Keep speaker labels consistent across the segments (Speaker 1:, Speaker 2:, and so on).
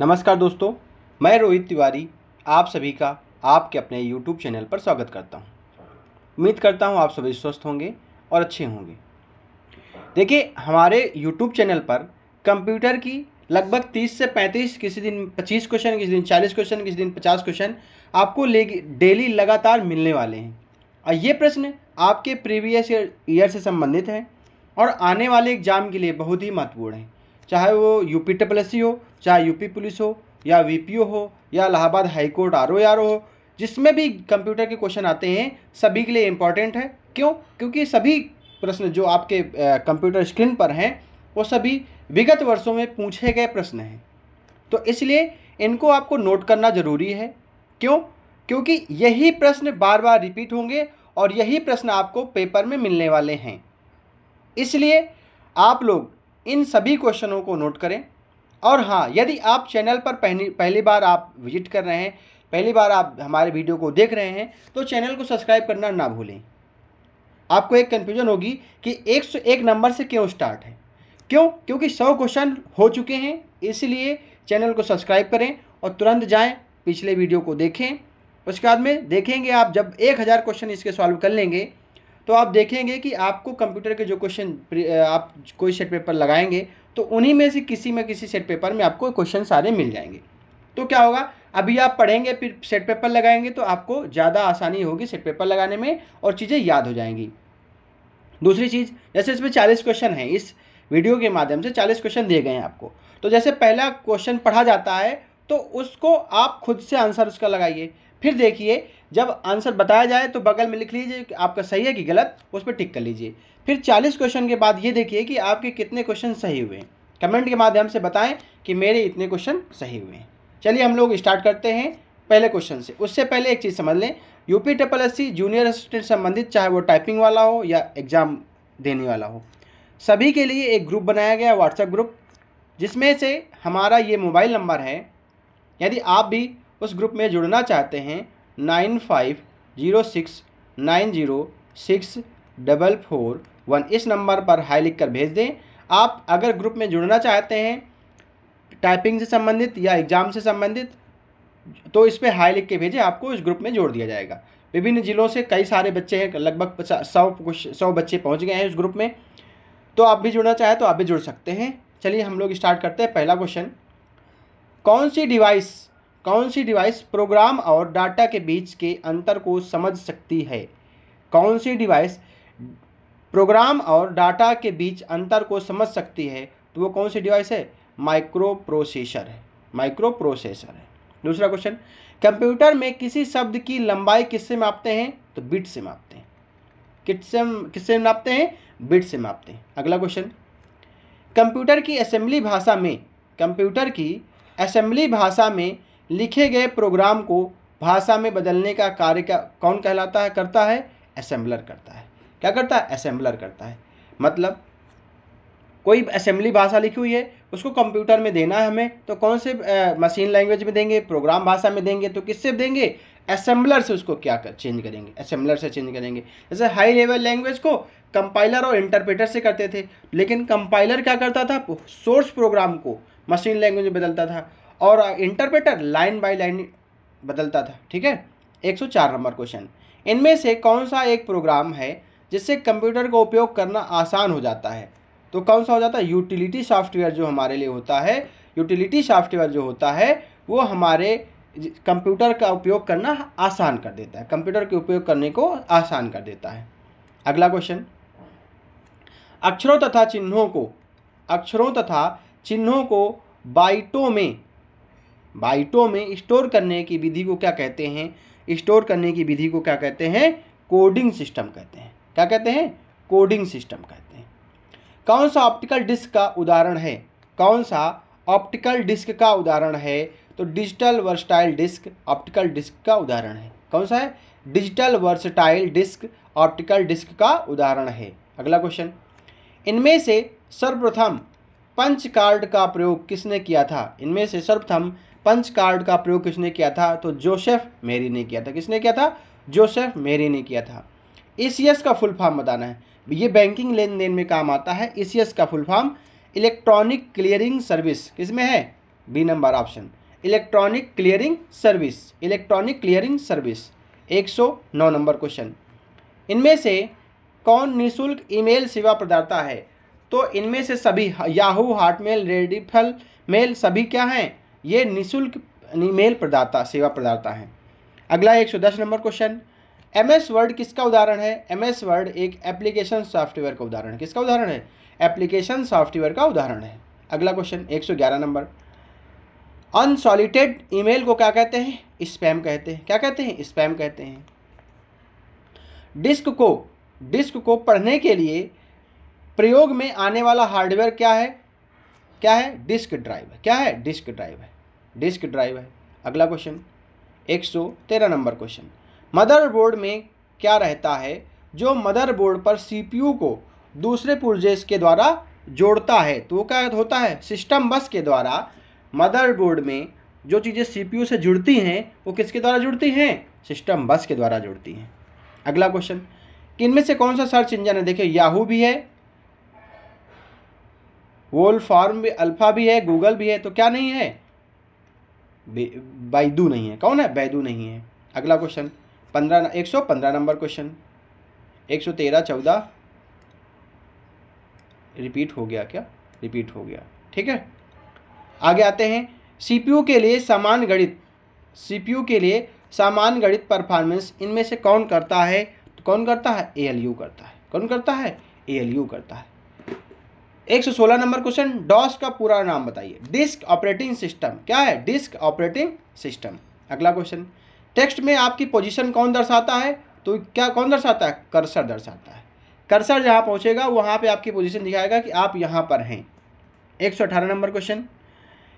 Speaker 1: नमस्कार दोस्तों, मैं रोहित तिवारी आप सभी का आपके अपने YouTube चैनल पर स्वागत करता हूं। उम्मीद करता हूं आप सभी स्वस्थ होंगे और अच्छे होंगे। देखिए, हमारे YouTube चैनल पर कंप्यूटर की लगभग 30 से 35, किसी दिन 25 क्वेश्चन, किसी दिन 40 क्वेश्चन, किसी दिन 50 क्वेश्चन आपको डेली लगातार मिलने वाले हैं। और ये प्रश्न आपके प्रीवियस ईयर से संबंधित हैं और आने वाले एग्जाम के लिए बहुत ही महत्वपूर्ण है। चाहे वो यूपी हो, चाहे यूपी पुलिस हो, या वीपीओ हो, या इलाहाबाद हाईकोर्ट आर हो, जिसमें भी कंप्यूटर के क्वेश्चन आते हैं सभी के लिए इम्पॉर्टेंट है। क्यों? क्योंकि सभी प्रश्न जो आपके कंप्यूटर स्क्रीन पर हैं वो सभी विगत वर्षों में पूछे गए प्रश्न हैं। तो इसलिए इनको आपको नोट करना जरूरी है। क्यों? क्योंकि यही प्रश्न बार बार रिपीट होंगे और यही प्रश्न आपको पेपर में मिलने वाले हैं। इसलिए आप लोग इन सभी क्वेश्चनों को नोट करें। और हाँ, यदि आप चैनल पर पहली बार आप विजिट कर रहे हैं, पहली बार आप हमारे वीडियो को देख रहे हैं, तो चैनल को सब्सक्राइब करना ना भूलें। आपको एक कन्फ्यूजन होगी कि 101 नंबर से क्यों स्टार्ट है। क्यों? क्योंकि 100 क्वेश्चन हो चुके हैं। इसलिए चैनल को सब्सक्राइब करें और तुरंत जाएं पिछले वीडियो को देखें। उसके बाद में देखेंगे आप जब 1000 क्वेश्चन इसके सॉल्व कर लेंगे तो आप देखेंगे कि आपको कंप्यूटर के जो क्वेश्चन आप कोई सेट पेपर लगाएंगे तो उन्हीं में से किसी सेट पेपर में आपको क्वेश्चन सारे मिल जाएंगे। तो क्या होगा, अभी आप पढ़ेंगे फिर सेट पेपर लगाएंगे तो आपको ज़्यादा आसानी होगी सेट पेपर लगाने में और चीज़ें याद हो जाएंगी। दूसरी चीज़, जैसे इसमें 40 क्वेश्चन हैं, इस वीडियो के माध्यम से 40 क्वेश्चन दिए गए हैं आपको। तो जैसे पहला क्वेश्चन पढ़ा जाता है तो उसको आप खुद से आंसर उसका लगाइए। फिर देखिए, जब आंसर बताया जाए तो बगल में लिख लीजिए कि आपका सही है कि गलत, उस पर टिक कर लीजिए। फिर 40 क्वेश्चन के बाद ये देखिए कि आपके कितने क्वेश्चन सही हुए। कमेंट के माध्यम से बताएं कि मेरे इतने क्वेश्चन सही हुए हैं। चलिए हम लोग स्टार्ट करते हैं पहले क्वेश्चन से। उससे पहले एक चीज़ समझ लें, यूपी जूनियर असिस्टेंट संबंधित, चाहे वो टाइपिंग वाला हो या एग्ज़ाम देने वाला हो, सभी के लिए एक ग्रुप बनाया गया है, व्हाट्सएप ग्रुप, जिसमें से हमारा ये मोबाइल नंबर है। यदि आप भी उस ग्रुप में जुड़ना चाहते हैं 9506906441 इस नंबर पर हाई लिख कर भेज दें। आप अगर ग्रुप में जुड़ना चाहते हैं टाइपिंग से संबंधित या एग्ज़ाम से संबंधित तो इस पर हाई लिख के भेजें, आपको इस ग्रुप में जोड़ दिया जाएगा। विभिन्न जिलों से कई सारे बच्चे हैं, लगभग 100 बच्चे पहुंच गए हैं इस ग्रुप में। तो आप भी जुड़ना चाहें तो आप भी जुड़ सकते हैं। चलिए हम लोग स्टार्ट करते हैं। पहला क्वेश्चन, कौन सी डिवाइस प्रोग्राम और डाटा के बीच के अंतर को समझ सकती है? कौन सी डिवाइस प्रोग्राम और डाटा के बीच अंतर को समझ सकती है? तो वो कौन सी डिवाइस है? माइक्रो प्रोसेसर है। दूसरा क्वेश्चन, कंप्यूटर में किसी शब्द की लंबाई किससे मापते हैं? तो बिट से मापते हैं। किससे मापते हैं? बिट से मापते हैं। अगला क्वेश्चन, कंप्यूटर की असेंबली भाषा में लिखे गए प्रोग्राम को भाषा में बदलने का कार्य कौन करता है? असेंबलर करता है। क्या करता है? असेंबलर करता है। मतलब कोई असेंबली भाषा लिखी हुई है, उसको कंप्यूटर में देना है हमें, तो कौन से मशीन लैंग्वेज में देंगे? प्रोग्राम भाषा में देंगे। तो किससे देंगे? असेंबलर से उसको चेंज करेंगे, असेंबलर से चेंज करेंगे। जैसे हाई लेवल लैंग्वेज को कंपाइलर और इंटरप्रेटर से करते थे, लेकिन कंपाइलर क्या करता था? सोर्स प्रोग्राम को मशीन लैंग्वेज में बदलता था और इंटरप्रेटर लाइन बाय लाइन बदलता था। ठीक है। 104 नंबर क्वेश्चन, इनमें से कौन सा एक प्रोग्राम है जिससे कंप्यूटर का उपयोग करना आसान हो जाता है? तो कौन सा हो जाता है? यूटिलिटी सॉफ्टवेयर जो हमारे लिए होता है, यूटिलिटी सॉफ्टवेयर जो होता है वो हमारे कंप्यूटर का उपयोग करना आसान कर देता है, कंप्यूटर के उपयोग करने को आसान कर देता है। अगला क्वेश्चन, अक्षरों तथा चिन्हों को बाइटों में स्टोर करने की विधि को क्या कहते हैं? स्टोर करने की विधि को क्या कहते हैं? कोडिंग सिस्टम कहते हैं। क्या कहते हैं? कोडिंग सिस्टम कहते हैं। कौन सा ऑप्टिकल डिस्क का उदाहरण है? कौन सा ऑप्टिकल डिस्क का उदाहरण है? तो digital versatile disc optical disc का उदाहरण है। कौन सा है? Digital versatile disc optical disc का उदाहरण है। अगला क्वेश्चन, इनमें से सर्वप्रथम पंच कार्ड का प्रयोग किसने किया था? इनमें से सर्वप्रथम पंच कार्ड का प्रयोग किसने किया था? तो जोसेफ मेरी ने किया था। किसने किया था? जोसेफ मेरी ने किया था। ईसीएस का फुल फॉर्म बताना है। ये बैंकिंग लेन देन में काम आता है। ईसीएस का full form electronic clearing service किसमें है? B number option electronic clearing service, electronic clearing service. 109 number question, इनमें से कौन निःशुल्क ईमेल सेवा प्रदाता है? तो इनमें से सभी याहू, हॉटमेल, रेडिफल मेल सभी क्या हैं? ये निःशुल्क ईमेल प्रदाता, सेवा प्रदाता हैं। अगला 110 नंबर क्वेश्चन, MS वर्ड किसका उदाहरण है? MS वर्ड एक एप्लीकेशन सॉफ्टवेयर का उदाहरण है। किसका उदाहरण है? एप्लीकेशन सॉफ्टवेयर का उदाहरण है। अगला क्वेश्चन 111 नंबर, अनसॉलिटेड ईमेल को क्या कहते हैं? स्पैम कहते हैं। क्या कहते हैं? स्पैम कहते हैं। डिस्क को पढ़ने के लिए प्रयोग में आने वाला हार्डवेयर क्या है? क्या है? डिस्क ड्राइव है। क्या है? डिस्क ड्राइव है। डिस्क ड्राइव है। अगला क्वेश्चन 113 नंबर क्वेश्चन, मदरबोर्ड में क्या रहता है जो मदरबोर्ड पर CPU को दूसरे पुर्जेस के द्वारा जोड़ता है? तो वो क्या होता है? सिस्टम बस के द्वारा मदरबोर्ड में जो चीज़ें CPU से जुड़ती हैं वो किसके द्वारा जुड़ती हैं? सिस्टम बस के द्वारा जुड़ती हैं। अगला क्वेश्चन, इनमें से कौन सा सर्च इंजन है? देखिए याहू भी है, वोलफॉर्म भी, अल्फा भी है, गूगल भी है, तो क्या नहीं है? बैदू नहीं है। कौन है? बैदू नहीं है। अगला क्वेश्चन 115 नंबर क्वेश्चन, 113 14 रिपीट हो गया क्या? रिपीट हो गया, ठीक है। आगे आते हैं, CPU के लिए समान गणित परफॉर्मेंस इनमें से कौन करता है? तो कौन करता है? ALU करता है। कौन करता है? ALU करता है। 116 नंबर क्वेश्चन, डॉस का पूरा नाम बताइए। Disk operating system. क्या है? Disk operating system. अगला क्वेश्चन, टेक्स्ट में आपकी पोजीशन कौन दर्शाता है? तो क्या कौन दर्शाता है? कर्सर दर्शाता है। कर्सर जहां पहुंचेगा वहां पे आपकी पोजीशन दिखाएगा कि आप यहां पर हैं। 118 नंबर क्वेश्चन,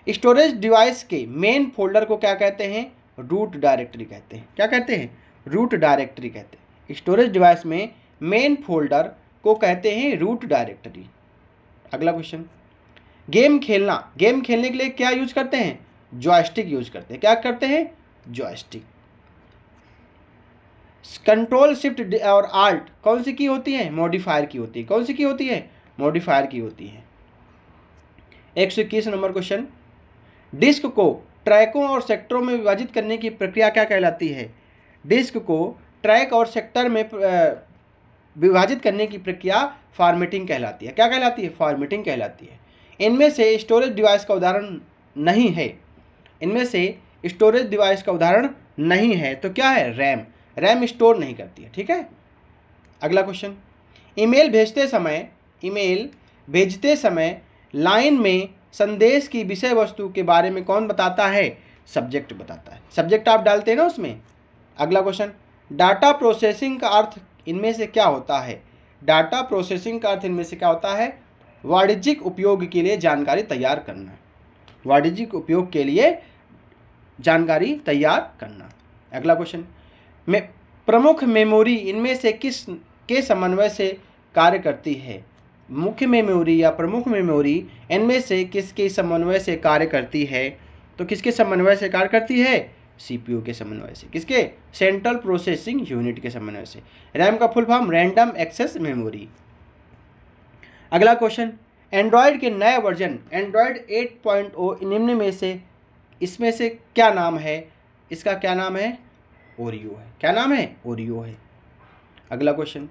Speaker 1: स्टोरेज डिवाइस के मेन फोल्डर को क्या कहते हैं? रूट डायरेक्टरी कहते हैं। क्या कहते हैं? रूट डायरेक्टरी कहते हैं। स्टोरेज डिवाइस में मेन फोल्डर को कहते हैं रूट डायरेक्टरी। अगला क्वेश्चन, गेम खेलने के लिए क्या यूज करते हैं? जॉयस्टिक यूज करते हैं। क्या करते हैं? जॉयस्टिक। कंट्रोल शिफ्ट और आल्ट कौन सी की होती है? मॉडिफायर की होती है। कौन सी की होती है? मॉडिफायर की होती है। 121 नंबर क्वेश्चन, डिस्क को ट्रैकों और सेक्टरों में विभाजित करने की प्रक्रिया क्या कहलाती है? डिस्क को ट्रैक और सेक्टर में विभाजित करने की प्रक्रिया फॉर्मेटिंग कहलाती है। क्या कहलाती है? फॉर्मेटिंग कहलाती है। इनमें से स्टोरेज डिवाइस का उदाहरण नहीं है। इनमें से स्टोरेज डिवाइस का उदाहरण नहीं है तो क्या है? रैम। रैम स्टोर नहीं करती है, ठीक है। अगला क्वेश्चन, ईमेल भेजते समय लाइन में संदेश की विषय वस्तु के बारे में कौन बताता है? सब्जेक्ट बताता है। सब्जेक्ट आप डालते हैं ना उसमें। अगला क्वेश्चन, डाटा प्रोसेसिंग का अर्थ इनमें से क्या होता है? डाटा प्रोसेसिंग का अर्थ इनमें से क्या होता है? वाणिज्यिक उपयोग के लिए जानकारी तैयार करना। वाणिज्यिक उपयोग के लिए जानकारी तैयार करना। अगला क्वेश्चन, प्रमुख मेमोरी इनमें से किस के समन्वय से कार्य करती है? मुख्य मेमोरी या प्रमुख मेमोरी इनमें से किसके समन्वय से कार्य करती है? तो किसके समन्वय से कार्य करती है? CPU के समन्वय से। किसके? सेंट्रल प्रोसेसिंग यूनिट के समन्वय से। रैम का full form random access memory. अगला क्वेश्चन, एंड्रॉयड के नए वर्जन एंड्रॉयड 8.0 निम्न में से इसमें से क्या नाम है? इसका क्या नाम है? ओरियो है। क्या नाम है? ओरियो है। अगला क्वेश्चन,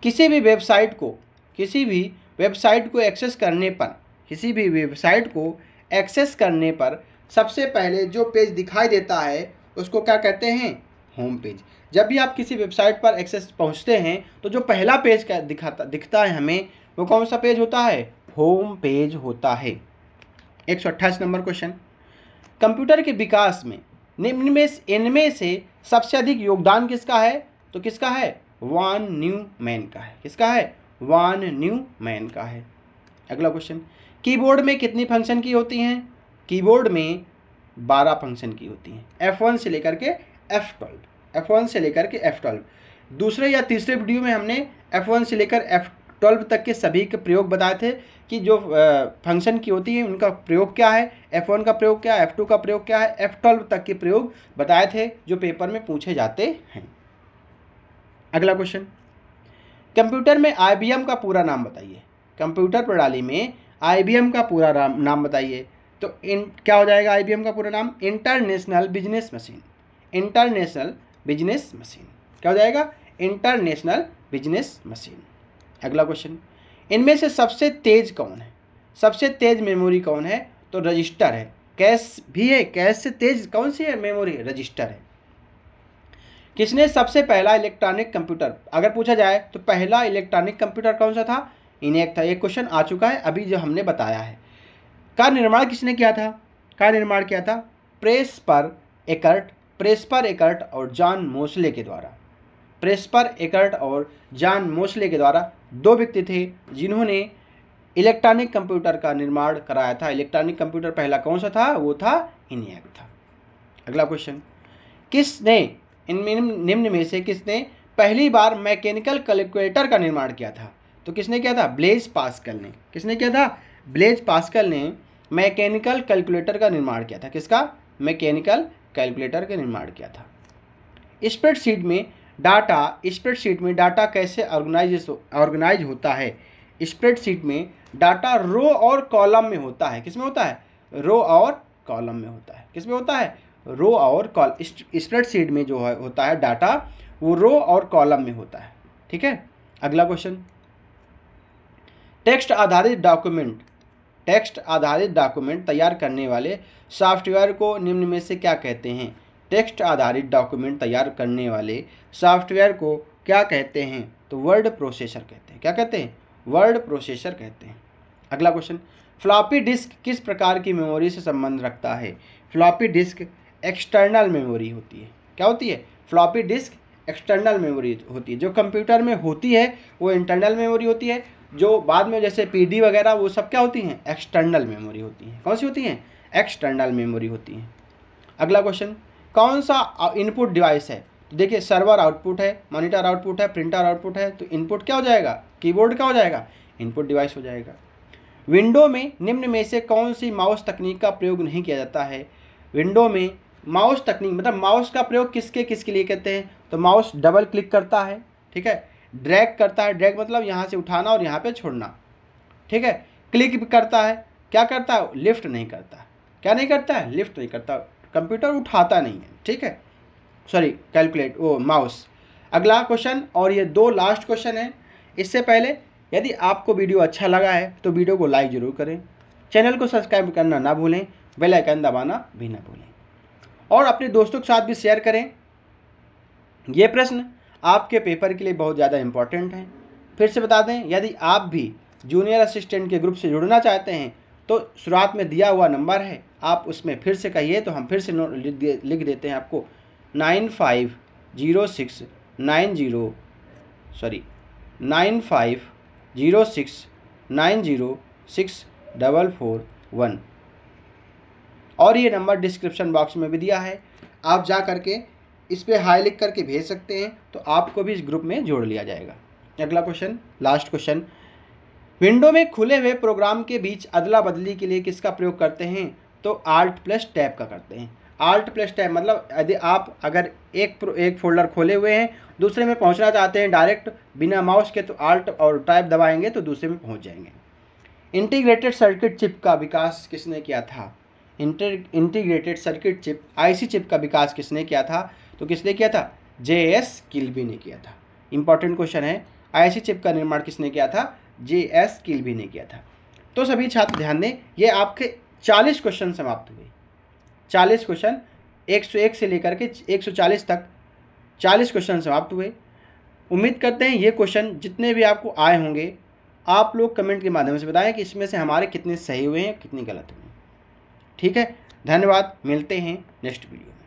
Speaker 1: किसी भी वेबसाइट को एक्सेस करने पर सबसे पहले जो पेज दिखाई देता है उसको क्या कहते हैं? Home page. जब भी आप किसी वेबसाइट पर एक्सेस पहुंचते हैं तो जो पहला पेज का दिखता है हमें, वो कौन सा पेज होता है? होम पेज होता है। 128 नंबर क्वेश्चन, कंप्यूटर के विकास में इनमें से सबसे अधिक योगदान किसका है? तो किसका है? वॉन न्यूमैन का है। किसका है? वॉन न्यूमैन का है। अगला क्वेश्चन, कीबोर्ड में कितनी फंक्शन की होती हैं? कीबोर्ड में 12 फंक्शन की होती हैं। F1 से लेकर के F12। दूसरे या तीसरे वीडियो में हमने F1 से लेकर F12 तक के सभी के प्रयोग बताए थे कि जो फंक्शन की होती है उनका प्रयोग क्या है, F1 का प्रयोग क्या है, F2 का प्रयोग क्या है, F12 तक के प्रयोग बताए थे जो पेपर में पूछे जाते हैं। अगला क्वेश्चन, कंप्यूटर में IBM का पूरा नाम बताइए। कंप्यूटर प्रणाली में IBM का पूरा नाम बताइए। तो क्या हो जाएगा IBM का पूरा नाम? International business machine. International business machine क्या हो जाएगा? International business machine. अगला क्वेश्चन, इनमें से सबसे तेज कौन है? सबसे तेज मेमोरी कौन है? तो रजिस्टर है। कैश भी है, कैश से तेज कौन सी है मेमोरी? रजिस्टर है। किसने सबसे पहला इलेक्ट्रॉनिक कंप्यूटर, अगर पूछा जाए तो पहला इलेक्ट्रॉनिक कंप्यूटर कौन सा था? इनएक था। ये क्वेश्चन आ चुका है अभी जो हमने बताया है। का निर्माण किसने किया था? का निर्माण किया था? प्रेस्पर एकर्ट, प्रेस्पर एकर्ट और जॉन मोस्ले के द्वारा। प्रेस्पर एकर्ट और जॉन मोस्ले के द्वारा दो व्यक्ति थे जिन्होंने इलेक्ट्रॉनिक कंप्यूटर का निर्माण कराया था। इलेक्ट्रॉनिक कंप्यूटर पहला कौन सा था? वो था इनएक था। अगला क्वेश्चन, किसने इनमें निम्न में से किसने पहली बार मैकेनिकल कैलकुलेटर का निर्माण किया था? तो किसने किया था? ब्लेज पास्कल ने। किसने किया था? ब्लेज पास्कल ने मैकेनिकल कैलकुलेटर का निर्माण किया था। किसका? मैकेनिकल कैलकुलेटर का निर्माण किया था। स्प्रेडशीट में डाटा कैसे ऑर्गेनाइज होता है? स्प्रेडशीट में डाटा रो और कॉलम में होता है। किस में होता है? रो और कॉलम में होता है। किस में होता है? रो और कॉलम। स्प्रेडशीट में जो है होता है डाटा वो रो और कॉलम में होता है। ठीक है। अगला क्वेश्चन, टेक्स्ट आधारित डॉक्यूमेंट तैयार करने वाले सॉफ्टवेयर को निम्न में से क्या कहते हैं? टेक्स्ट आधारित डॉक्यूमेंट तैयार करने वाले सॉफ्टवेयर को क्या कहते हैं? तो वर्ड प्रोसेसर कहते हैं। क्या कहते हैं? वर्ड प्रोसेसर कहते हैं। अगला क्वेश्चन, फ्लॉपी डिस्क किस प्रकार की मेमोरी से संबंध रखता है? फ्लॉपी डिस्क एक्सटर्नल मेमोरी होती है। क्या होती है? फ्लॉपी डिस्क एक्सटर्नल मेमोरी होती है। जो कंप्यूटर में होती है वो इंटरनल मेमोरी होती है। जो बाद में जैसे PD वगैरह वो सब क्या होती हैं? एक्सटर्नल मेमोरी होती हैं। कौन सी होती हैं? एक्सटर्नल मेमोरी होती हैं। अगला क्वेश्चन, कौन सा इनपुट डिवाइस है? तो देखिए, सर्वर आउटपुट है, मॉनिटर आउटपुट है, प्रिंटर आउटपुट है। तो इनपुट क्या हो जाएगा? कीबोर्ड क्या हो जाएगा? इनपुट डिवाइस हो जाएगा। विंडो में निम्न में से कौन सी माउस तकनीक का प्रयोग नहीं किया जाता है? विंडो में माउस तकनीक मतलब माउस का प्रयोग किसके लिए करते हैं? तो माउस डबल क्लिक करता है, ठीक है, ड्रैग करता है, ड्रैग मतलब यहाँ से उठाना और यहाँ पे छोड़ना, ठीक है, क्लिक भी करता है, क्या करता है? लिफ्ट नहीं करता। क्या नहीं करता है? लिफ्ट नहीं करता। कंप्यूटर उठाता नहीं है, ठीक है, सॉरी कैलकुलेट वो माउस। अगला क्वेश्चन, और ये दो लास्ट क्वेश्चन है। इससे पहले यदि आपको वीडियो अच्छा लगा है तो वीडियो को लाइक जरूर करें, चैनल को सब्सक्राइब करना ना भूलें, बेल आइकन दबाना भी ना भूलें, और अपने दोस्तों के साथ भी शेयर करें। ये प्रश्न आपके पेपर के लिए बहुत ज़्यादा इम्पोर्टेंट हैं। फिर से बता दें, यदि आप भी जूनियर असिस्टेंट के ग्रुप से जुड़ना चाहते हैं तो शुरुआत में दिया हुआ नंबर है, आप उसमें फिर से कहिए तो हम फिर से लिख देते हैं आपको 9506906441, और ये नंबर डिस्क्रिप्शन बॉक्स में भी दिया है। आप जा करके इस पे हाई लिख करके भेज सकते हैं तो आपको भी इस ग्रुप में जोड़ लिया जाएगा। अगला क्वेश्चन, लास्ट क्वेश्चन, विंडो में खुले हुए प्रोग्राम के बीच अदला बदली के लिए किसका प्रयोग करते हैं? तो Alt+Tab का करते हैं। Alt+Tab मतलब यदि आप अगर एक फोल्डर खोले हुए हैं दूसरे में पहुंचना चाहते हैं डायरेक्ट बिना माउस के, तो Alt और Tab दबाएंगे तो दूसरे में पहुंच जाएंगे। इंटीग्रेटेड सर्किट चिप का विकास किसने किया था? Integrated circuit chip IC chip का विकास किसने किया था? तो किसने किया था? JS किल्बी ने किया था। इंपॉर्टेंट क्वेश्चन है, IC चिप का निर्माण किसने किया था? JS किल्बी ने किया था। तो सभी छात्र ध्यान दें, ये आपके 40 क्वेश्चन समाप्त हुए। 40 क्वेश्चन 101 से लेकर के 140 तक 40 क्वेश्चन समाप्त हुए। उम्मीद करते हैं ये क्वेश्चन जितने भी आपको आए होंगे आप लोग कमेंट के माध्यम से बताएं कि इसमें से हमारे कितने सही हुए हैं कितने गलत हुए हैं। ठीक है, धन्यवाद, मिलते हैं नेक्स्ट वीडियो में।